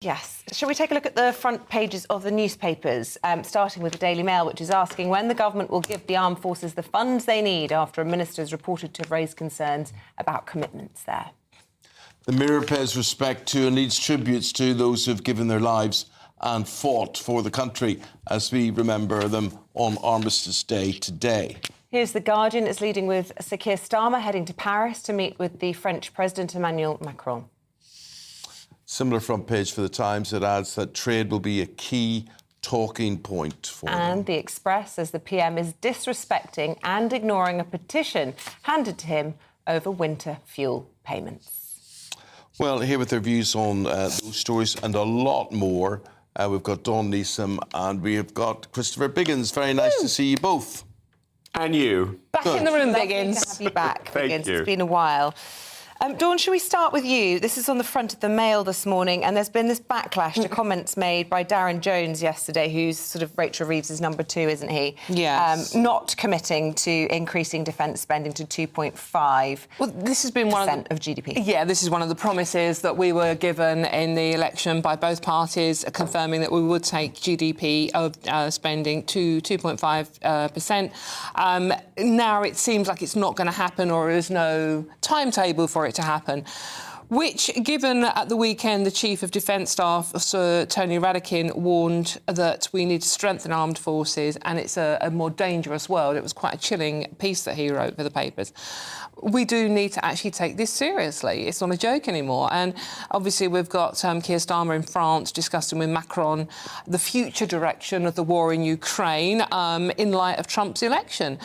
Yes. Shall we take a look at the front pages of the newspapers, starting with the Daily Mail, which is asking when the government will give the armed forces the funds they need after a minister is reported to have raised concerns about commitments there. The Mirror pays respect to and leads tributes to those who've given their lives and fought for the country as we remember them on Armistice Day today. Here's The Guardian. It's leading with Sir Keir Starmer heading to Paris to meet with the French President Emmanuel Macron. Similar front page for The Times. It adds that trade will be a key talking point for them. And The Express says the PM is disrespecting and ignoring a petition handed to him over winter fuel payments. Well, here with their views on those stories and a lot more, we've got Dawn Neeson and we have got Christopher Biggins. Very nice to see you both. And you. Back in the room, Biggins. To have you back, Biggins. You. It's been a while. Dawn, shall we start with you? This is on the front of the Mail this morning, and there's been this backlash to comments made by Darren Jones yesterday, who's sort of Rachel Reeves' number two, isn't he? Yes. Not committing to increasing defence spending to 2.5%. Well, this has been one of GDP. Yeah, this is one of the promises that we were given in the election by both parties, confirming that we would take GDP spending to 2.5%. Now it seems like it's not going to happen, or there is no timetable for it to happen, which, given at the weekend the Chief of Defence Staff, Sir Tony Radakin, warned that we need to strengthen armed forces and it's a more dangerous world. It was quite a chilling piece that he wrote for the papers. We do need to actually take this seriously. It's not a joke anymore. And obviously we've got Keir Starmer in France discussing with Macron the future direction of the war in Ukraine in light of Trump's election.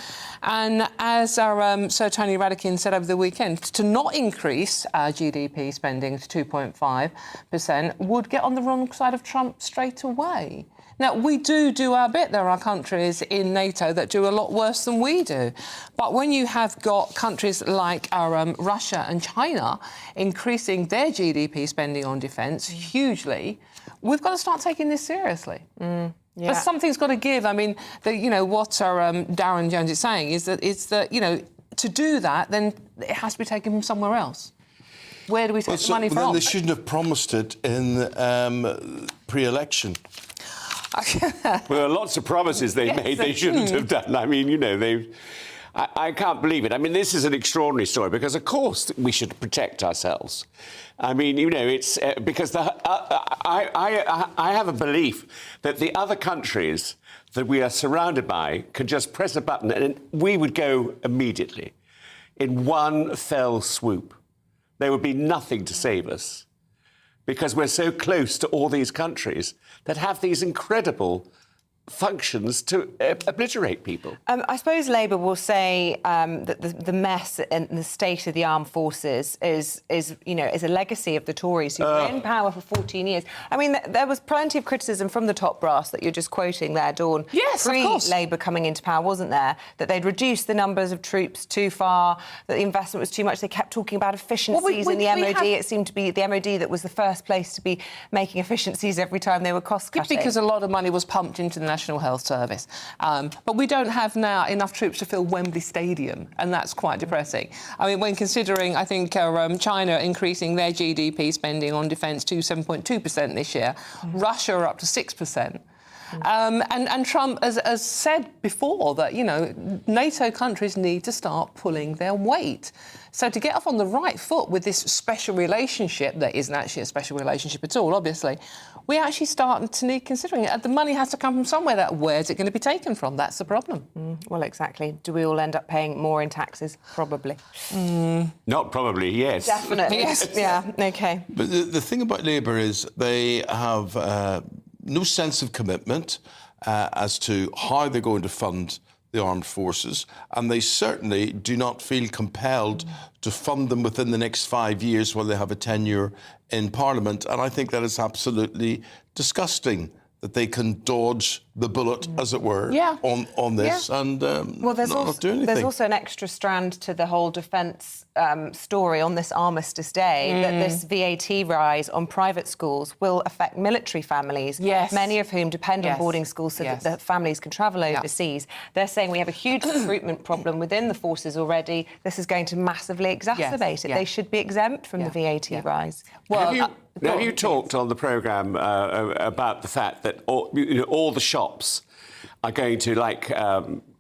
And as our Sir Tony Radakin said over the weekend, to not increase GDP spending to 2.5% would get on the wrong side of Trump straight away. Now, we do our bit. There are countries in NATO that do a lot worse than we do. But when you have got countries like Russia and China increasing their GDP spending on defence hugely, we've got to start taking this seriously. Yeah. But something's got to give. I mean, what Darren Jones is saying is that to do that, then it has to be taken from somewhere else. Where do we take the money from? Then they shouldn't have promised it in pre-election. Well, lots of promises they made they shouldn't have done. I mean, I can't believe it. I mean, this is an extraordinary story because, of course, we should protect ourselves. I mean, it's because I have a belief that the other countries that we are surrounded by can just press a button and we would go immediately in one fell swoop. There would be nothing to save us because we're so close to all these countries that have these incredible functions to obliterate people. I suppose Labour will say that the mess and the state of the armed forces is a legacy of the Tories who were in power for 14 years. I mean, there was plenty of criticism from the top brass that you're just quoting there, Dawn. Yes, of course. Labour coming into power, wasn't there? That they'd reduced the numbers of troops too far, that the investment was too much. They kept talking about efficiencies in the MOD. It seemed to be the MOD that was the first place to be making efficiencies every time they were cost-cutting. Because a lot of money was pumped into the National Health Service. But we don't have now enough troops to fill Wembley Stadium, and that's quite depressing. I mean, when considering, I think, China increasing their GDP spending on defence to 7.2% this year, Russia are up to 6%. And Trump has said before that, NATO countries need to start pulling their weight. So to get off on the right foot with this special relationship, that isn't actually a special relationship at all, obviously, we actually start to need considering it. The money has to come from somewhere. Where's it going to be taken from? That's the problem. Well, exactly. Do we all end up paying more in taxes? Probably. Not probably, yes. Definitely. Yes. Yeah, OK. But the thing about Labour is they have no sense of commitment as to how they're going to fund the armed forces, and they certainly do not feel compelled to fund them within the next 5 years while they have a tenure in Parliament. And I think that is absolutely disgusting that they can dodge the bullet, as it were, on this and not do anything. There's also an extra strand to the whole defence story on this Armistice Day, that this VAT rise on private schools will affect military families, many of whom depend on boarding schools so that the families can travel overseas. They're saying we have a huge recruitment problem within the forces already. This is going to massively exacerbate it. They should be exempt from the VAT rise. Well, Now, you talked on the programme about the fact that all the shops are going to, like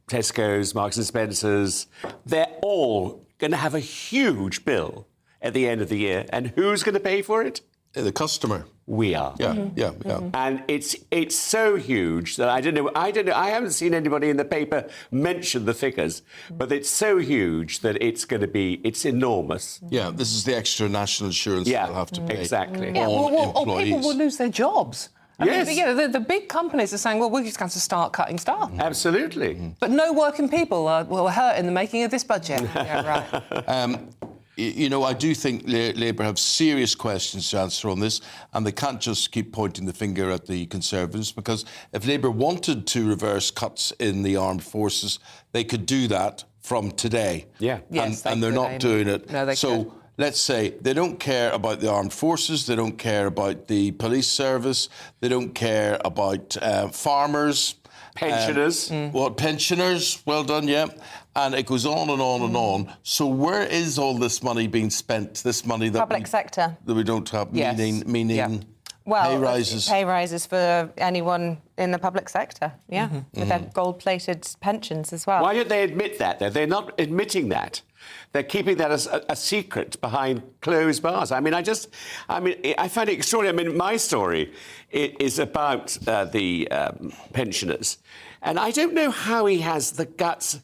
Tesco's, Marks and Spencer's, they're all going to have a huge bill at the end of the year. And who's going to pay for it? The customer. We are. Yeah. And it's so huge that I don't know. I haven't seen anybody in the paper mention the figures, but it's so huge that it's enormous. Yeah, this is the extra national insurance they'll have to pay. Exactly. Yeah, or people will lose their jobs. I mean, the big companies are saying, well, we're just going to start cutting staff. Absolutely. But no working people will hurt in the making of this budget. Yeah, right. You know, I do think Labour have serious questions to answer on this, and they can't just keep pointing the finger at the Conservatives, because if Labour wanted to reverse cuts in the armed forces, they could do that from today. Yeah. Yes, and they're not doing it. No, they could. Let's say they don't care about the armed forces, they don't care about the police service, they don't care about farmers. Pensioners. Pensioners, well done, yeah. And it goes on and on and on. So where is all this money being spent, this money that Public sector. That we don't have, Yes. meaning Well, pay rises? Pay rises for anyone in the public sector, with their gold-plated pensions as well. Why don't they admit that? They're not admitting that. They're keeping that as a secret behind closed bars. I find it extraordinary. I mean, my story is about the pensioners. And I don't know how he has the guts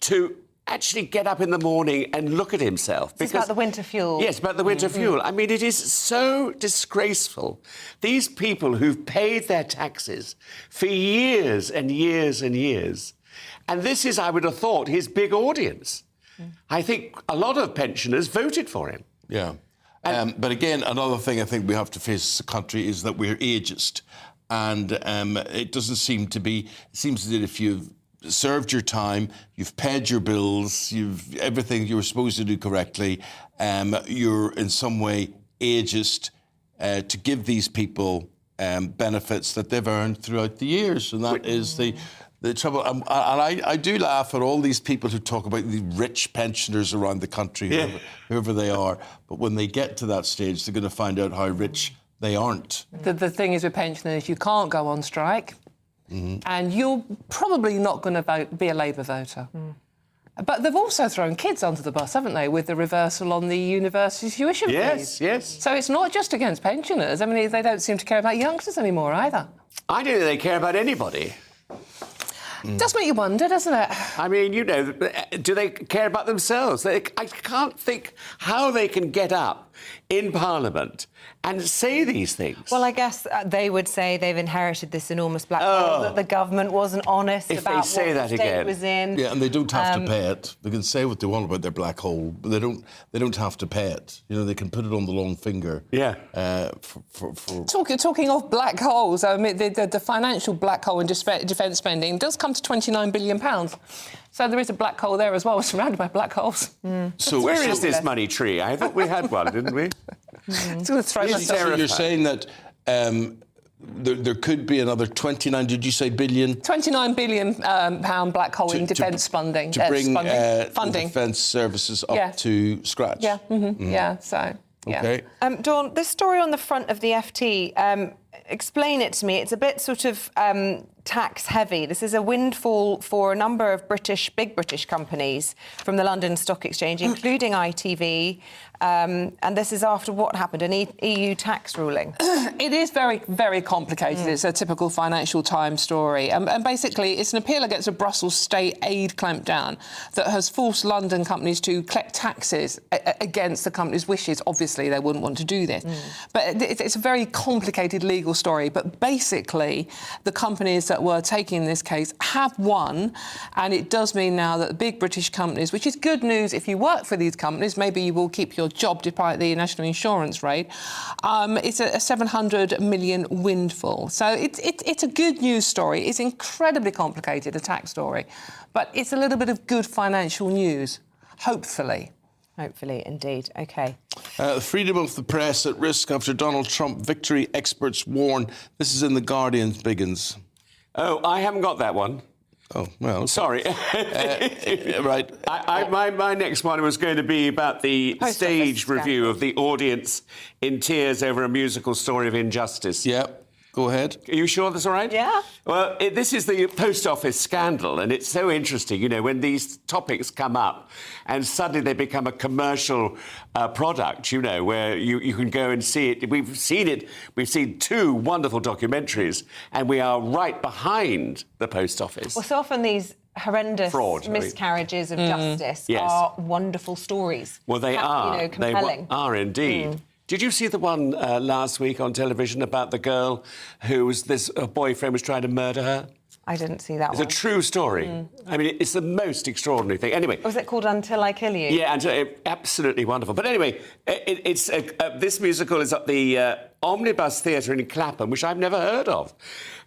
to actually get up in the morning and look at himself. It's about the winter fuel. Yes, about the winter fuel. I mean, it is so disgraceful. These people who've paid their taxes for years and years and years. And this is, I would have thought, his big audience. I think a lot of pensioners voted for him. Yeah. But again, another thing I think we have to face as a country is that we're ageist. And it doesn't seem to be... It seems that if you've served your time, you've paid your bills, you've everything you were supposed to do correctly, you're in some way ageist to give these people benefits that they've earned throughout the years. And that is the trouble. And I do laugh at all these people who talk about the rich pensioners around the country, whoever they are. But when they get to that stage, they're going to find out how rich they aren't. The thing is with pensioners, you can't go on strike. And you're probably not going to be a Labour voter. But they've also thrown kids onto the bus, haven't they, with the reversal on the university tuition fees? Yes. So it's not just against pensioners. I mean, they don't seem to care about youngsters anymore either. I don't think they care about anybody. It does make you wonder, doesn't it? I mean, you know, do they care about themselves? I can't think how they can get up in Parliament and say these things. Well, I guess they would say they've inherited this enormous black hole, that the government wasn't honest If about they say what that the state again. was in. Yeah, and they don't have to pay it. They can say what they want about their black hole, but they don't have to pay it. You know, they can put it on the long finger. Yeah. Talking of black holes, I mean, the financial black hole in defence spending does come to £29 billion. So there is a black hole there as well, surrounded by black holes. So where is this money tree? I thought we had one, didn't we? It's going to throw myself. So you're saying that there could be another 29, did you say billion? £29 billion pound black hole in defence funding. To bring funding. defence services up to scratch. Yeah, yeah, so... Yeah. Okay. Dawn, this story on the front of the FT, explain it to me. It's a bit sort of tax heavy. This is a windfall for a number of big British companies from the London Stock Exchange, including ITV. And this is after what happened, an EU tax ruling. It is very, very complicated. It's a typical Financial Times story. And basically, it's an appeal against a Brussels state aid clampdown that has forced London companies to collect taxes against the company's wishes. Obviously, they wouldn't want to do this. But it's a very complicated legal story. But basically, the companies that were taking this case have won. And it does mean now that the big British companies, which is good news if you work for these companies, maybe you will keep your job despite the national insurance rate, it's a 700 million windfall. So it's a good news story. It's incredibly complicated, a tax story, but it's a little bit of good financial news, hopefully. Hopefully, indeed. OK. Freedom of the press at risk after Donald Trump victory, experts warn. This is in The Guardian's Biggins. Oh, I haven't got that one. Oh, well. Sorry. Right. My next one was going to be about the Post stage office review scandal. of the audience in tears over a musical story of injustice. Yeah, go ahead. Are you sure that's all right? Yeah. Well, this is the post office scandal, and it's so interesting, you know, when these topics come up and suddenly they become a commercial product, you know, where you can go and see it. We've seen it. We've seen 2 wonderful documentaries, and we are right behind the post office. Well, so often these horrendous miscarriages of justice are wonderful stories. Well, they are. You know, compelling. They are indeed. Did you see the one last week on television about the girl whose boyfriend was trying to murder her? I didn't see that It's one. a true story. I mean, it's the most extraordinary thing. Anyway. Was it called Until I Kill You? Yeah, and absolutely wonderful. But anyway, this musical is at the Omnibus Theatre in Clapham, which I've never heard of.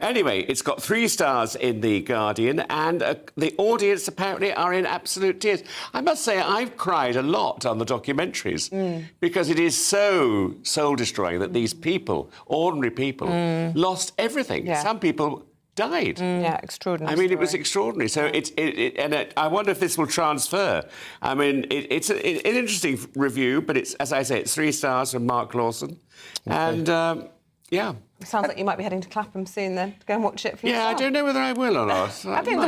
Anyway, it's got 3 stars in The Guardian, and the audience apparently are in absolute tears. I must say, I've cried a lot on the documentaries because it is so soul-destroying that these people, ordinary people, lost everything. Yeah. Some people died. Yeah, extraordinary. I mean, it was story. extraordinary. So I wonder if this will transfer. I mean, it's an interesting review, but it's, as I say, it's 3 stars from Mark Lawson, and yeah. Sounds like you might be heading to Clapham soon then to go and watch it for yourself. Yeah, I don't know whether I will or not. I think